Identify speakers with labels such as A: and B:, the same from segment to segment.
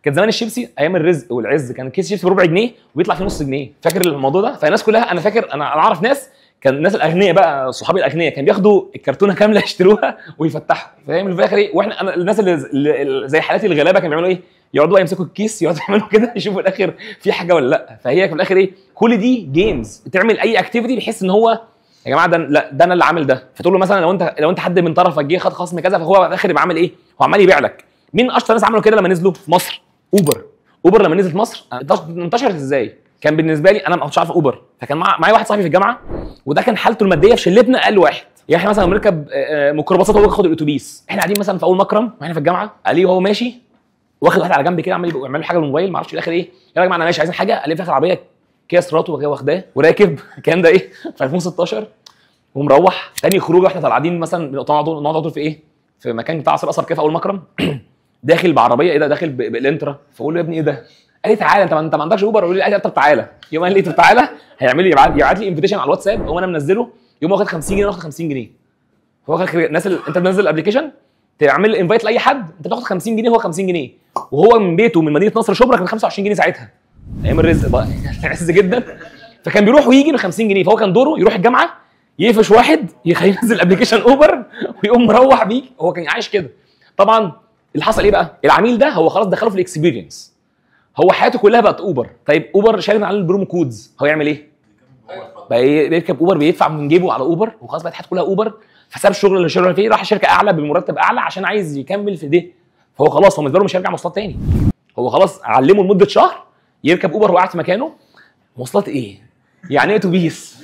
A: كان زمان الشيبسي ايام الرزق والعز كان كيس شيبسي بربع جنيه ويطلع فيه نص جنيه، فاكر الموضوع ده؟ فالناس كلها انا فاكر انا اعرف ناس كان الناس الاغنياء بقى صحابي الاغنياء كان بياخدوا الكرتونه كامله يشتروها ويفتحوا، فاهم في الاخر ايه؟ واحنا الناس اللي زي حالاتي الغلابه كانوا بيعملوا ايه؟ يقعدوا بقى يمسكوا الكيس يقعدوا يعملوا كده يشوفوا الاخر في حاجه ولا لا. فهي في الاخر ايه؟ كل دي جيمز تعمل اي اكتيفيتي بحيث ان هو يا جماعه ده لا ده انا اللي عامل ده، فتقول له مثلا لو انت حد من طرفك جه خد خصم كذا فهو في الاخر يبقى عامل ايه؟ هو عمال يبيع لك. مين اشطر ناس عملوا كده لما نزلوا في مصر؟ اوبر لما نزلت مصر انتشرت ازاي؟ كان بالنسبه لي انا ما كنتش عارف اوبر، فكان معايا واحد صاحبي في الجامعه وده كان حالته الماديه في شلتنا اقل واحد. يعني احنا مثلا بنركب ميكروباصات وهو ياخد الاتوبيس، احنا قاعدين مثلا في اول مكرم واحنا في الجامعه، قال لي وهو ماشي واخد واحد على جنب كده عمال يعمل حاجه بالموبايل ما اعرفش في الاخر ايه، يا جماعه انا ماشي عايزين حاجه، قال لي في اخر عربيه كيا سراتو واخداه وراكب الكلام ده ايه في 2016 ومروح. تاني خروجه واحنا طالعين مثلا نقعد في ايه؟ في مكان بتاع عصير قصب كده في اول مكرم داخل بعربيه ايه ده؟ داخل بالانترا، فاقول له يا ابني ايه ده؟ قال لي تعالى انت ما عندكش اوبر؟ اقول لي طب تعالى. يوم قال لي طب تعالى هيعمل لي يبعت لي انفيتيشن على الواتساب وانا منزله، يوم واخد 50 جنيه واخد 50 جنيه. هو الناس اللي انت بتنزل الابلكيشن تعمل انفايت لاي حد انت بتاخد 50 جنيه هو 50 جنيه، وهو من بيته من مدينه نصر شبرا كان 25 جنيه ساعتها ايام الرزق بقى عز جدا. فكان بيروح ويجي ب 50 جنيه، فهو كان دوره يروح الجامعه يقفش واحد يخليه ينزل ابلكيشن اوبر ويقوم مروح بيك. هو كان عايش كده. طبعا اللي حصل ايه بقى؟ العميل ده هو خلاص دخله في الاكسبيرينس، هو حياته كلها بقت اوبر. طيب اوبر شايل من عليه البرومو كودز، هو يعمل ايه؟ بقى بيركب اوبر بيدفع من جيبه على اوبر وخلاص بقت حياته كلها اوبر، فساب الشغل اللي شغال فيه راح شركه اعلى بمرتب اعلى عشان عايز يكمل في ده. فهو خلاص هو بالنسبه له مش هيرجع مواصلات تاني، هو خلاص علمه لمده شهر يركب اوبر وقاعد في مكانه. مواصلات ايه؟ يعني ايه اتوبيس؟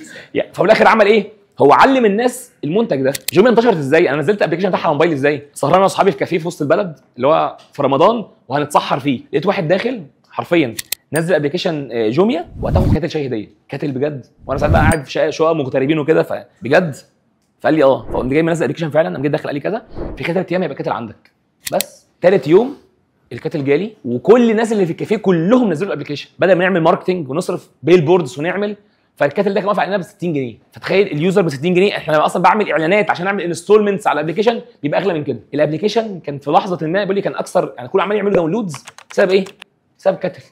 A: ففي الاخر عمل ايه؟ هو علم الناس المنتج ده. جوميا انتشرت ازاي؟ انا نزلت الابلكيشن بتاعها على موبايلي ازاي؟ سهران انا واصحابي في كافيه في وسط البلد اللي هو في رمضان وهنتسحر فيه، لقيت واحد داخل حرفيا نزل ابلكيشن جوميا وهتاخد كاتل شاي هديه، كاتل بجد، وانا ساعات بقى قاعد في شقق مغتربين وكده فبجد فقال لي فقمت جاي منزل الابلكيشن فعلا، قام جاي داخل قال لي كذا في كاتل ايام هيبقى كاتل عندك. بس ثالث يوم الكاتل جالي وكل الناس اللي في الكافيه كلهم نزلوا الابلكيشن بدل ما نعمل ماركتنج ونصرف بيل بوردز ونعمل. فالكاتل ده كان واقف علينا ب 60 جنيه، فتخيل اليوزر ب 60 جنيه. احنا اصلا بعمل اعلانات عشان اعمل انستولمنتس على الابلكيشن بيبقى اغلى من كده. الابلكيشن كان في لحظه ما بيقول لي كان اكثر يعني كل عمال يعملوا داونلودز بسبب ايه؟ بسبب كاتل.